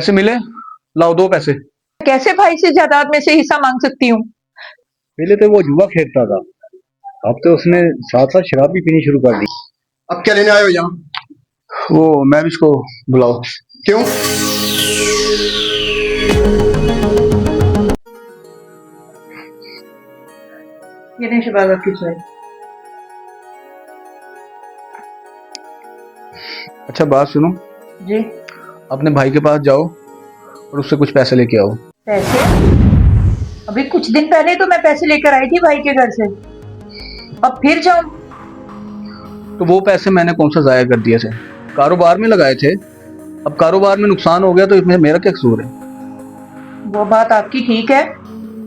पैसे मिले? लाओ दो पैसे। कैसे भाई से जायदाद में से हिस्सा मांग सकती हूँ? पहले तो वो जुआ खेलता था, अब तो उसने साथ साथ शराब भी पीनी शुरू कर दी। अब क्या लेने आए हो यहाँ? वो मैं भी इसको बुलाओ। क्यों? ये नहीं शहबाज आपकी चाय। अच्छा बात सुनो, जी। अपने भाई के पास जाओ और उससे कुछ पैसे लेके आओ। पैसे? अभी कुछ दिन पहले तो मैं पैसे लेकर आई थी भाई के घर से, अब फिर जाऊं? तो वो पैसे मैंने कौन सा जाया कर दिए थे, कारोबार में लगाए थे। अब कारोबार में नुकसान हो गया तो इसमें मेरा क्या कसूर है? वो बात आपकी ठीक है,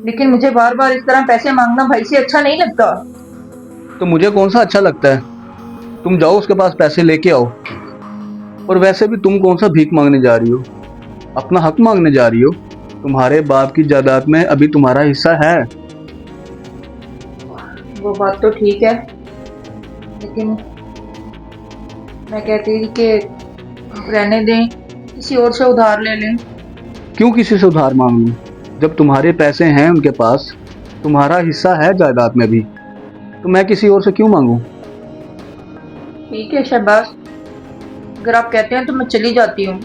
लेकिन मुझे बार बार इस तरह पैसे मांगना भाई से अच्छा नहीं लगता। तो मुझे कौन सा अच्छा लगता है? तुम जाओ उसके पास पैसे लेके आओ। और वैसे भी तुम कौन सा भीख मांगने जा रही हो, अपना हक मांगने जा रही हो। तुम्हारे बाप की जायदाद में अभी तुम्हारा हिस्सा है। वो बात तो ठीक है, लेकिन मैं कहती थी कि रहने दें, किसी और से उधार ले लें। क्यों किसी से उधार मांग लूं? जब तुम्हारे पैसे हैं उनके पास, तुम्हारा हिस्सा है जायदाद में भी, तो मैं किसी और से क्यों मांगूं? ठीक है शहबाज, अगर आप कहते हैं तो मैं चली जाती हूँ,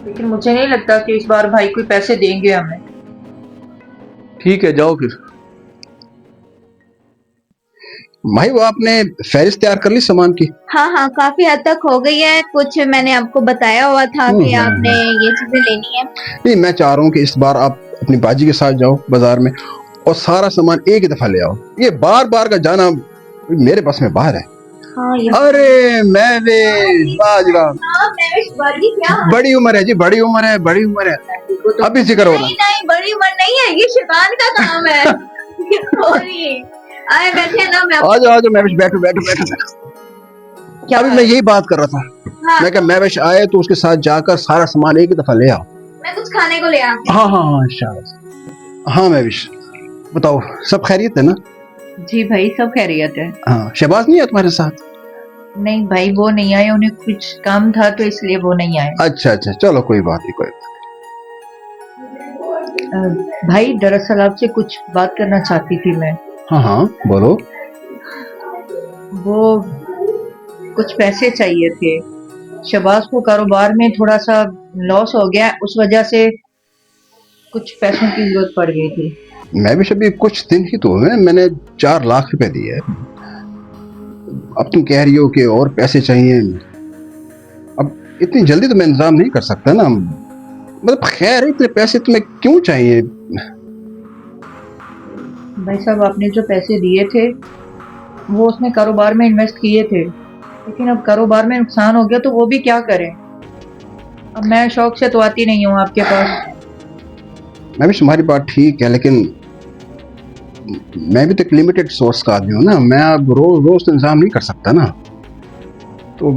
लेकिन मुझे नहीं लगता कि इस बार भाई कोई पैसे देंगे हमें। ठीक है जाओ फिर। भाई वो आपने फहरिस्त तैयार कर ली सामान की? हाँ हाँ, काफी हद तक हो गई है। कुछ मैंने आपको बताया हुआ था कि आपने ये चीजें लेनी है। नहीं, मैं चाह रहा हूँ कि इस बार आप अपनी बाजी के साथ जाओ बाजार में और सारा सामान एक ही दफा ले आओ। ये बार बार का जाना मेरे बस में बाहर है। हाँ, ये अरे मैं क्या? बड़ी उम्र है जी, बड़ी उम्र है, बड़ी उम्र है, अभी जिक्र हो रहा नहीं नहीं, बड़ी उम्र नहीं है, ये शैतान का काम है। सॉरी, आए बैठे ना, मैं आ जाओ मैं बैठो बैठो बैठो। क्या अभी मैं यही बात कर रहा था। हाँ, मैं महविश आए तो उसके साथ जाकर सारा सामान एक ही दफा ले आओ। मैं कुछ खाने को ले आती हाँ हाँ हाँ शाबाश। हाँ महविश बताओ, सब खैरियत है ना? जी भाई, सब खैरियत है। हाँ, शहबाज नहीं है तुम्हारे साथ? नहीं भाई, वो नहीं आए, उन्हें कुछ काम था तो इसलिए वो नहीं आए। अच्छा अच्छा, चलो कोई बात नहीं, कोई बात भाई दरअसल आपसे कुछ बात करना चाहती थी मैं। हाँ हाँ बोलो। वो कुछ पैसे चाहिए थे, शहबाज को कारोबार में थोड़ा सा लॉस हो गया, उस वजह से कुछ पैसों की जरूरत पड़ गई थी। मैं भी अभी कुछ दिन ही तो हुए, मैंने 4 लाख रुपए दिए। अब तुम कह रही हो कि और पैसे चाहिए। अब इतनी जल्दी तो मैं इंतजाम नहीं कर सकता ना, मतलब खैर इतने पैसे तुम्हें क्यों चाहिए? भाई साहब, आपने जो पैसे दिए थे वो उसने कारोबार में इन्वेस्ट किए थे, लेकिन अब कारोबार में नुकसान हो गया तो वो भी क्या करें। अब मैं शौक से तो आती नहीं हूँ आपके पास। मैं भी तुम्हारी बात ठीक है, लेकिन मैं भी तो एक लिमिटेड सोर्स का आदमी हूँ ना, मैं अब रोज रोज तो इंतजाम नहीं कर सकता ना। तो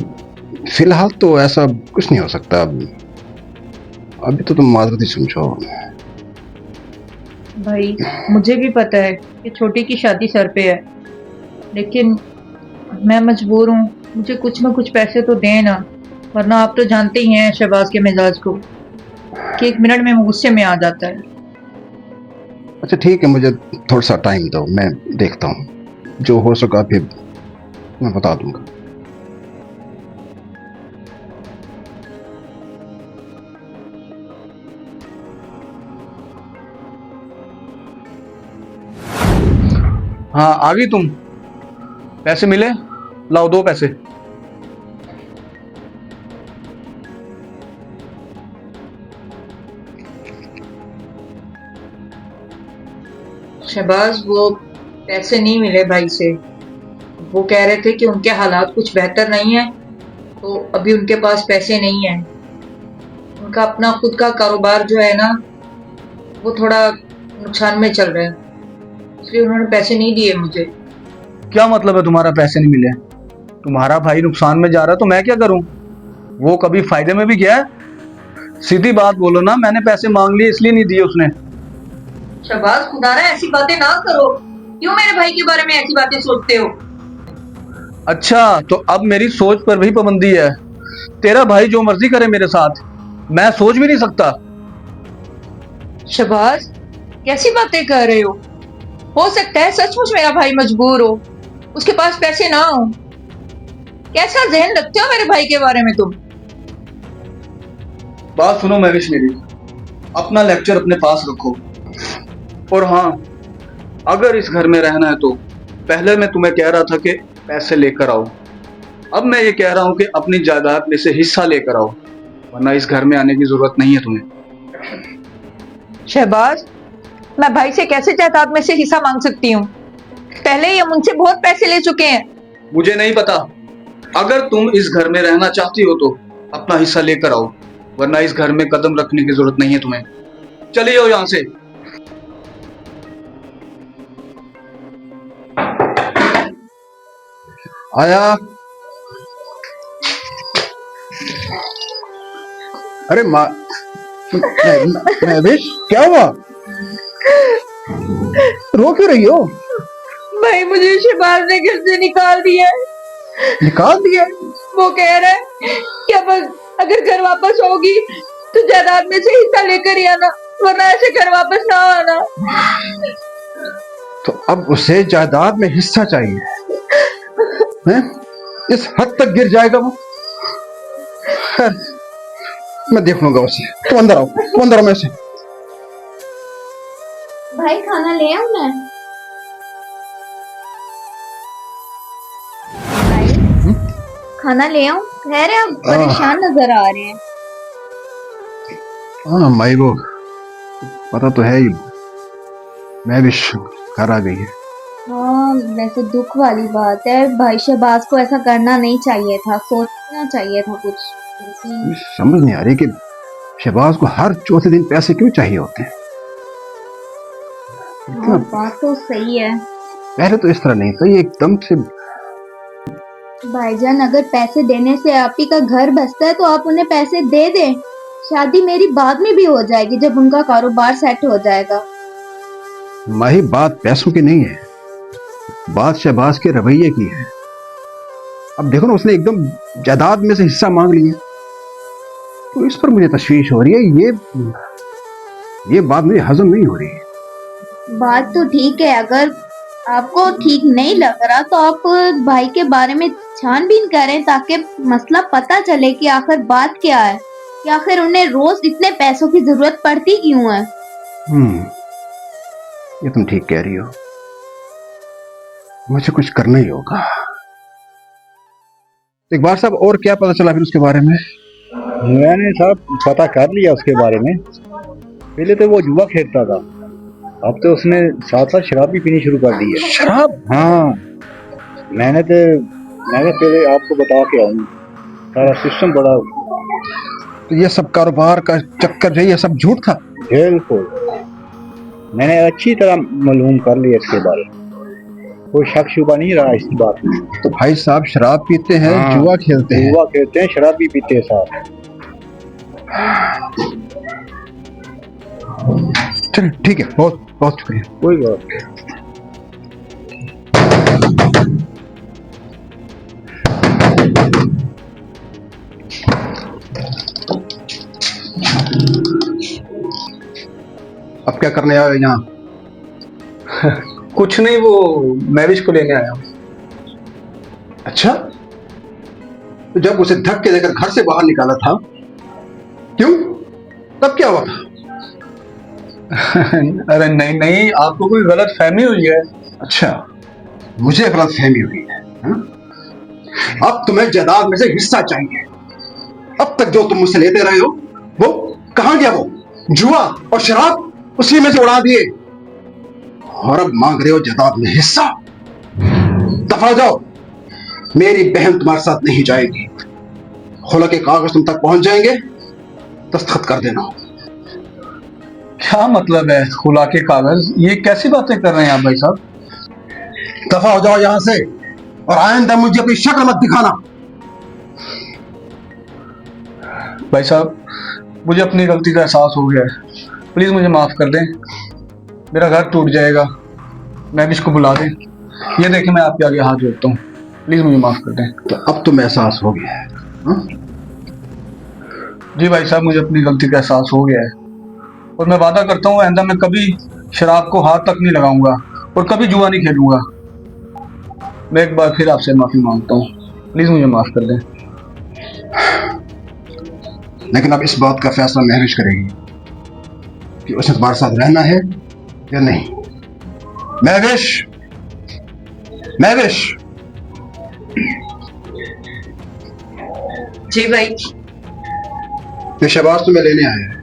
फिलहाल तो ऐसा कुछ नहीं हो सकता। अभी तो तुम माजरत ही समझो। भाई मुझे भी पता है कि छोटी की शादी सर पे है, लेकिन मैं मजबूर हूँ, मुझे कुछ न कुछ पैसे तो दें ना, वरना आप तो जानते ही हैं शहबाज के मिजाज को कि 1 मिनट में गुस्से में आ जाता है। अच्छा ठीक है, मुझे थोड़ा सा टाइम दो, मैं देखता हूँ, जो हो सका फिर मैं बता दूंगा। हाँ आ गई तुम? पैसे मिले? लाओ दो पैसे। शहबाज, वो पैसे नहीं मिले भाई से। वो कह रहे थे कि उनके हालात कुछ बेहतर नहीं है, तो अभी उनके पास पैसे नहीं है। उनका अपना खुद का कारोबार जो है ना, वो थोड़ा नुकसान में चल रहा है, इसलिए उन्होंने पैसे नहीं दिए मुझे। क्या मतलब है तुम्हारा पैसे नहीं मिले? तुम्हारा भाई नुकसान में जा रहा है तो मैं क्या करूं? वो कभी फायदे में भी गया है? सीधी बात बोलो ना, मैंने पैसे मांग लिए इसलिए नहीं दिए उसने। शहबाज, खुदारा ऐसी बातें ना करो, क्यों मेरे भाई के बारे में ऐसी बातें सोचते हो? अच्छा, तो अब मेरी सोच पर भी पाबंदी है? तेरा भाई जो मर्जी करे मेरे साथ, मैं सोच भी नहीं सकता। शहबाज, कैसी बातें कर रहे हो सकता है सचमुच मेरा भाई मजबूर हो, उसके पास पैसे ना हो। कैसा जहन रखते हो मेरे भाई के बारे में तुम? बात सुनो महविश मेरी, अपना लेक्चर अपने पास रखो। और हाँ, अगर इस घर में रहना है तो पहले मैं तुम्हें कह रहा था कि पैसे लेकर आओ, अब मैं ये कह रहा हूँ कि अपनी जायदाद में से हिस्सा लेकर आओ, वरना इस घर में आने की जरूरत नहीं है तुम्हें। शहबाज, मैं भाई से कैसे जायदाद में से हिस्सा मांग सकती हूँ? पहले ही हम उनसे बहुत पैसे ले चुके हैं। मुझे नहीं पता, अगर तुम इस घर में रहना चाहती हो तो अपना हिस्सा लेकर आओ, वरना इस घर में कदम रखने की जरूरत नहीं है तुम्हें। चलिए जाओ यहाँ से। आया। अरे माँ, महविश क्या हुआ? रो क्यों रही हो? भाई, मुझे शहबाज ने घर से निकाल दिया है। निकाल दिया? वो कह रहा है कि अब अगर घर वापस होगी तो जायदाद में से हिस्सा लेकर ही आना, वरना ऐसे घर वापस ना आना। तो अब उसे जायदाद में हिस्सा चाहिए हैं? इस हद तक गिर जाएगा वो? खैर, मैं देख लूंगा उसे। तुम अंदर आओ, तुम अंदर आओ। मैं से भाई खाना ले आऊं मैं? भाई खाना ले आऊं? खैर आप परेशान नजर आ रहे हैं। हाँ माई, वो पता तो है ही, मैं भी घर आ गई है। हाँ, वैसे दुख वाली बात है। भाई शहबाज को ऐसा करना नहीं चाहिए था, सोचना चाहिए था कुछ। समझ नहीं आ रही कि शहबाज को हर चौथे दिन पैसे क्यों चाहिए होते हैं। हाँ, बात तो सही है। पहले तो इस तरह नहीं था, ये एकदम से। भाईजान, अगर पैसे देने से आप ही का घर बसता है तो आप उन्हें पैसे दे दें। शादी मेरी बाद में भी हो जाएगी जब उनका कारोबार सेट हो जाएगा। माही, बात पैसों की नहीं है, बात शहबाज के रवैये की है। अब देखो ना, उसने एकदम जायदाद में से हिस्सा मांग लिया, तो इस पर मुझे तशवीश हो रही है। ये बात मुझे हजम नहीं हो रही है। बात तो ठीक है, अगर आपको ठीक नहीं लग रहा तो आप भाई के बारे में छानबीन करें ताकि मसला पता चले कि आखिर बात क्या है, कि आखिर उन्हें रोज इतने पैसों की जरूरत पड़ती क्यों है। ये तुम ठीक कह रही हो, मुझे कुछ करना ही होगा। इकबाल साहब, और क्या पता चला फिर उसके बारे में? मैंने साहब पता कर लिया उसके बारे में। पहले तो वो जुआ खेलता था, अब तो उसने साथ साथ शराब भी पीनी शुरू कर दी है। शराब? हाँ, मैंने पहले आपको बता के आऊँ, सारा सिस्टम बड़ा। तो ये सब कारोबार का चक्कर जो है, ये सब झूठ था? बिल्कुल, मैंने अच्छी तरह मालूम कर लिया इसके बारे में, कोई शक शुबा नहीं रहा इस बात में। तो भाई साहब शराब पीते हैं, हाँ, जुआ खेलते हैं। जुआ खेलते हैं, शराब भी पीते हैं साहब। चलिए ठीक है, बहुत बहुत शुक्रिया। कोई बात नहीं। अब क्या करने आए यहाँ? कुछ नहीं, वो महविश को लेने आया हूँ। अच्छा, तो जब उसे धक्के देकर घर से बाहर निकाला था, क्यों? तब क्या हुआ था? अरे नहीं नहीं, आपको कोई गलत फहमी हुई है। अच्छा, मुझे गलत फहमी हुई है हा? अब तुम्हें जायदाद में से हिस्सा चाहिए। अब तक जो तुम मुझसे लेते रहे हो वो कहां गया? वो जुआ और शराब उसी में से उड़ा दिए, और अब मांग रहे हो जायदाद में हिस्सा। दफा जाओ, मेरी बहन तुम्हारे साथ नहीं जाएगी। खुला के कागज तुम तक पहुंच जाएंगे, दस्तखत कर देना। क्या मतलब है खुला के कागज? ये कैसी बातें कर रहे हैं आप भाई साहब? दफा हो जाओ यहां से, और आइंदा मुझे अपनी शक्ल मत दिखाना। भाई साहब, मुझे अपनी गलती का एहसास हो गया है, प्लीज मुझे माफ कर दें। मेरा घर टूट जाएगा, महविश को बुला दें। ये देखें, मैं आपके आगे हाथ जोड़ता हूँ, प्लीज मुझे माफ कर दें। तो अब तुम एहसास हो गया है हा? जी भाई साहब, मुझे अपनी गलती का एहसास हो गया है और मैं वादा करता हूँ आइंदा मैं कभी शराब को हाथ तक नहीं लगाऊंगा और कभी जुआ नहीं खेलूंगा। मैं एक बार फिर आपसे माफी मांगता हूँ, प्लीज मुझे माफ कर दें। लेकिन अब इस बात का फैसला महविश करेगी कि उसे तुम्हारे साथ रहना है या नहीं। महविश, महविश। जी भाई। ये शहबाज तुम्हें लेने आया है,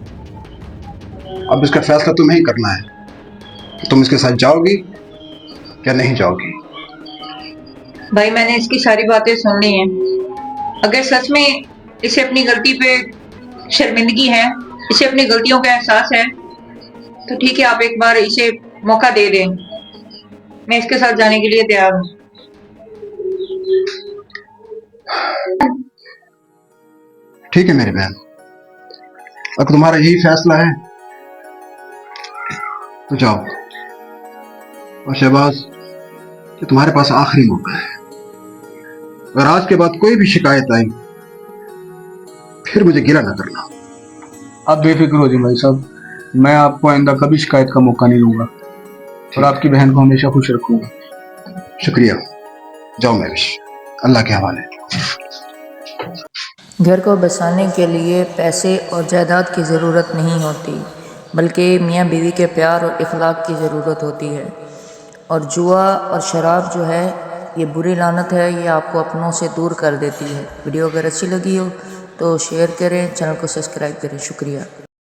अब इसका फैसला तुम्हें ही करना है कि तुम इसके साथ जाओगी या नहीं जाओगी। भाई मैंने इसकी सारी बातें सुन ली हैं। अगर सच में इसे अपनी गलती पे शर्मिंदगी है, इसे अपनी गलतियों का एहसास है, तो ठीक है, आप एक बार इसे मौका दे दें। मैं इसके साथ जाने के लिए तैयार हूँ। ठीक है मेरी बहन, अगर तुम्हारा यही फैसला है तो जाओ। और शहबाज, ये तुम्हारे पास आखिरी मौका है। अगर आज के बाद कोई भी शिकायत आई फिर मुझे गिला ना करना। आप बेफिक्र हो जाइए भाई साहब, मैं आपको आइंदा कभी शिकायत का मौका नहीं दूंगा और आपकी बहन को हमेशा खुश रखूंगा। शुक्रिया, जाओ महविश, अल्लाह के हवाले। घर को बसाने के लिए पैसे और जायदाद की ज़रूरत नहीं होती, बल्कि मियाँ बीवी के प्यार और इखलाक की ज़रूरत होती है। और जुआ और शराब जो है ये बुरी लानत है, ये आपको अपनों से दूर कर देती है। वीडियो अगर अच्छी लगी हो तो शेयर करें, चैनल को सब्सक्राइब करें। शुक्रिया।